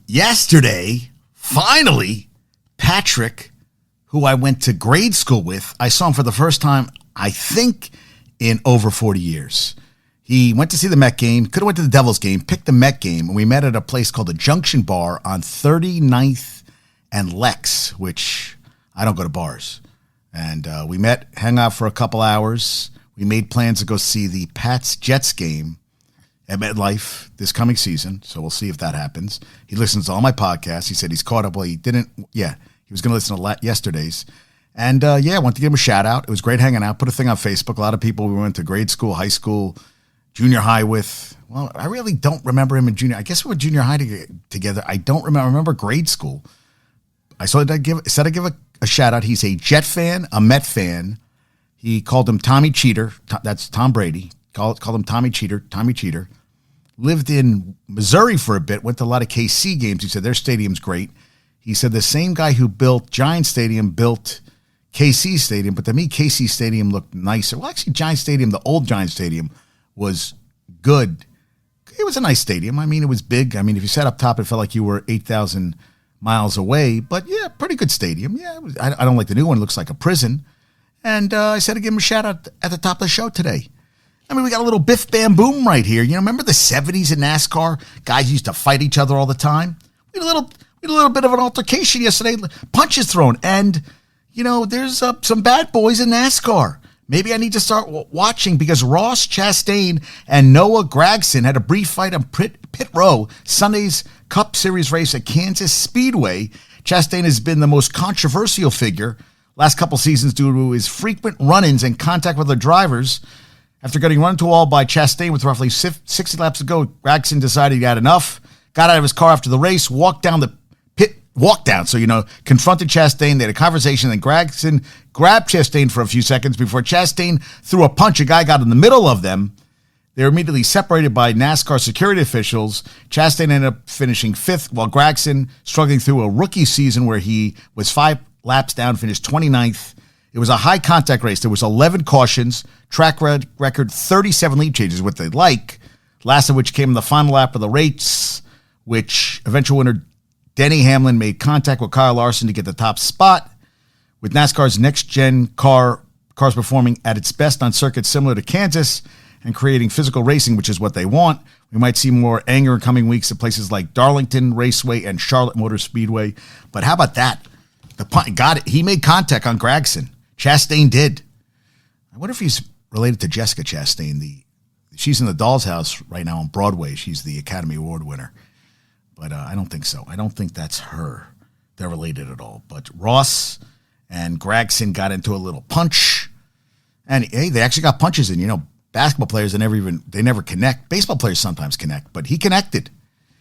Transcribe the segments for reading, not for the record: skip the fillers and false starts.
Yesterday, finally, Patrick, who I went to grade school with, I saw him for the first time, I think, in over 40 years. He went to see the Met game, could have went to the Devils game, picked the Met game, and we met at a place called the Junction Bar on 39th and Lex, which I don't go to bars. And we met, hung out for a couple hours. We made plans to go see the Pats-Jets game at MetLife this coming season, so we'll see if that happens. He listens to all my podcasts. He said he's caught up. Well, he didn't. Yeah, he was going to listen to yesterday's. And, I wanted to give him a shout-out. It was great hanging out. Put a thing on Facebook. A lot of people we went to grade school, high school, junior high with. Well, I really don't remember him in junior. I guess we were junior high together. I don't remember. I remember grade school. I said I'd give a shout-out. He's a Jet fan, a Met fan. He called him Tommy Cheater. That's Tom Brady. Called him Tommy Cheater. Tommy Cheater. Lived in Missouri for a bit, went to a lot of KC games. He said their stadium's great. He said the same guy who built Giant Stadium built KC Stadium, but to me, KC Stadium looked nicer. Well, actually, Giant Stadium, the old Giant Stadium, was good. It was a nice stadium. I mean, it was big. I mean, if you sat up top, it felt like you were 8,000 miles away. But, yeah, pretty good stadium. Yeah, I don't like the new one. It looks like a prison. And I said to give him a shout-out at the top of the show today. I mean, we got a little Biff Bam Boom right here. You know, remember the 70s in NASCAR? Guys used to fight each other all the time. We had a little bit of an altercation yesterday. Punches thrown. And, you know, there's some bad boys in NASCAR. Maybe I need to start watching because Ross Chastain and Noah Gragson had a brief fight on pit row, Sunday's Cup Series race at Kansas Speedway. Chastain has been the most controversial figure last couple seasons due to his frequent run-ins and contact with other drivers. After getting run into a wall by Chastain with roughly 60 laps to go, Gragson decided he had enough, got out of his car after the race, walked down the pit, confronted Chastain. They had a conversation, then Gragson grabbed Chastain for a few seconds before Chastain threw a punch. A guy got in the middle of them. They were immediately separated by NASCAR security officials. Chastain ended up finishing fifth, while Gragson struggling through a rookie season where he was 5 laps down, finished 29th. It was a high-contact race. There was 11 cautions, track record 37 lead changes, what they like, last of which came in the final lap of the race, which eventual winner Denny Hamlin made contact with Kyle Larson to get the top spot. With NASCAR's next-gen cars performing at its best on circuits similar to Kansas and creating physical racing, which is what they want, we might see more anger in coming weeks at places like Darlington Raceway and Charlotte Motor Speedway. But how about that? The punt got it. He made contact on Gragson. Chastain did. I wonder if he's related to Jessica Chastain. She's in the Doll's House right now on Broadway. She's the Academy Award winner. But I don't think so. I don't think that's her. They're related at all. But Ross and Gragson got into a little punch. And, hey, they actually got punches in. You know, basketball players, they never connect. Baseball players sometimes connect. But he connected.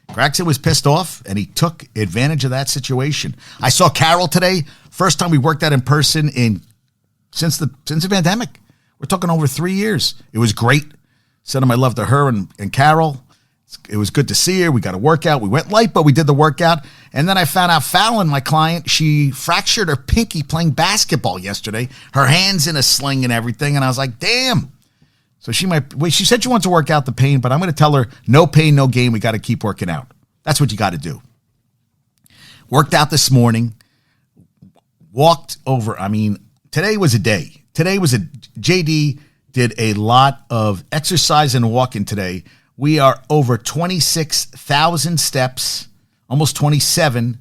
Gragson was pissed off, and he took advantage of that situation. I saw Carol today. First time we worked out in person since the pandemic. We're talking over 3 years. It was great. Sending my love to her and Carol. It was good to see her. We got a workout. We went light, but we did the workout. And then I found out Fallon, my client, she fractured her pinky playing basketball yesterday. Her hand's in a sling and everything. And I was like, damn. So she said she wants to work out the pain, but I'm going to tell her no pain, no gain. We got to keep working out. That's what you got to do. Worked out this morning. Walked over. I mean, today was a day. JD did a lot of exercise and walking today. We are over 26,000 steps, almost 27.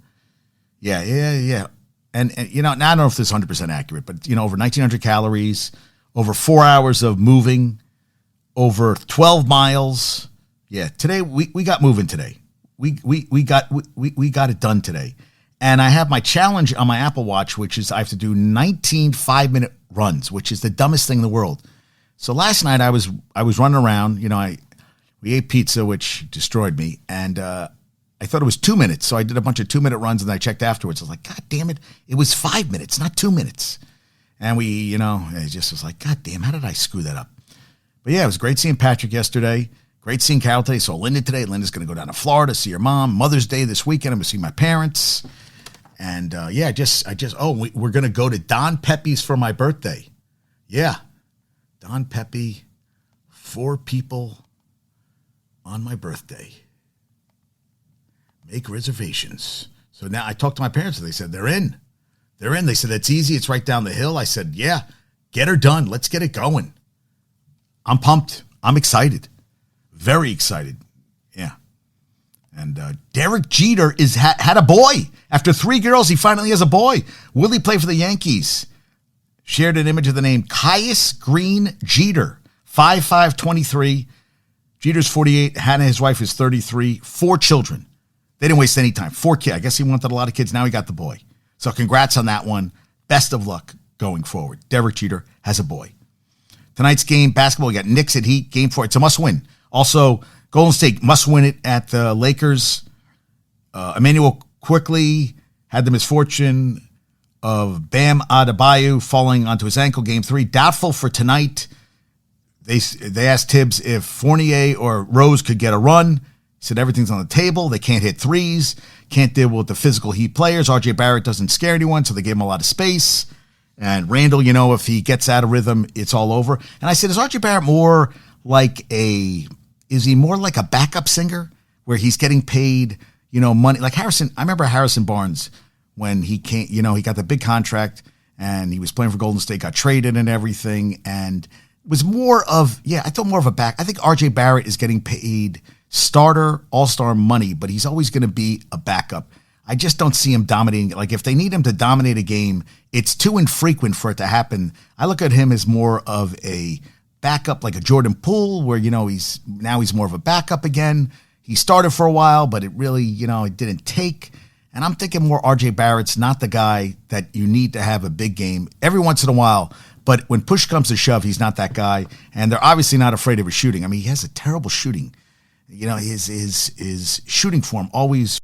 Yeah. And you know, now I don't know if this is 100% accurate, but, you know, over 1,900 calories, over 4 hours of moving, over 12 miles. Yeah, today we got moving today. We got it done today. And I have my challenge on my Apple Watch, which is I have to do 19 5-minute runs, which is the dumbest thing in the world. So last night I was running around. You know, we ate pizza, which destroyed me, and I thought it was 2 minutes. So I did a bunch of 2-minute runs, and I checked afterwards. I was like, God damn it, it was 5 minutes, not 2 minutes. And it just was like, God damn, how did I screw that up? But yeah, it was great seeing Patrick yesterday. Great seeing Carol today. Saw Linda today. Linda's going to go down to Florida, see her mom. Mother's Day this weekend. I'm going to see my parents. And we're going to go to Don Pepe's for my birthday. Yeah. Don Pepe, 4 people on my birthday. Make reservations. So now I talked to my parents and they said, they're in. They're in. They said, it's easy. It's right down the hill. I said, yeah, get her done. Let's get it going. I'm pumped. I'm excited. Very excited. Yeah. And Derek Jeter had a boy. After 3 girls, he finally has a boy. Will he play for the Yankees? Shared an image of the name Caius Green Jeter, 5'5", 23. Jeter's 48. Hannah, his wife, is 33. 4 children. They didn't waste any time. 4 kids. I guess he wanted a lot of kids. Now he got the boy. So congrats on that one. Best of luck going forward. Derek Jeter has a boy. Tonight's game, basketball, we got Knicks at Heat. Game 4. It's a must win. Also, Golden State must win it at the Lakers. Emmanuel quickly had the misfortune of Bam Adebayo falling onto his ankle. Game 3. Doubtful for tonight. They asked Tibbs if Fournier or Rose could get a run. He said everything's on the table. They can't hit threes. Can't deal with the physical Heat players. RJ Barrett doesn't scare anyone, so they gave him a lot of space. And Randall, if he gets out of rhythm, it's all over. And I said, is RJ Barrett more like is he more like a backup singer where he's getting paid, money? Like Harrison, I remember Harrison Barnes when he came, he got the big contract and he was playing for Golden State, got traded and everything. And was more of, I thought more of a back. I think RJ Barrett is getting paid starter, all-star money, but he's always going to be a backup. I just don't see him dominating. Like if they need him to dominate a game, it's too infrequent for it to happen. I look at him as more of a backup, like a Jordan Poole, where, he's more of a backup again. He started for a while, but it really, it didn't take. And I'm thinking more RJ Barrett's not the guy that you need to have a big game every once in a while. But when push comes to shove, he's not that guy. And they're obviously not afraid of his shooting. I mean, he has a terrible shooting. His shooting form always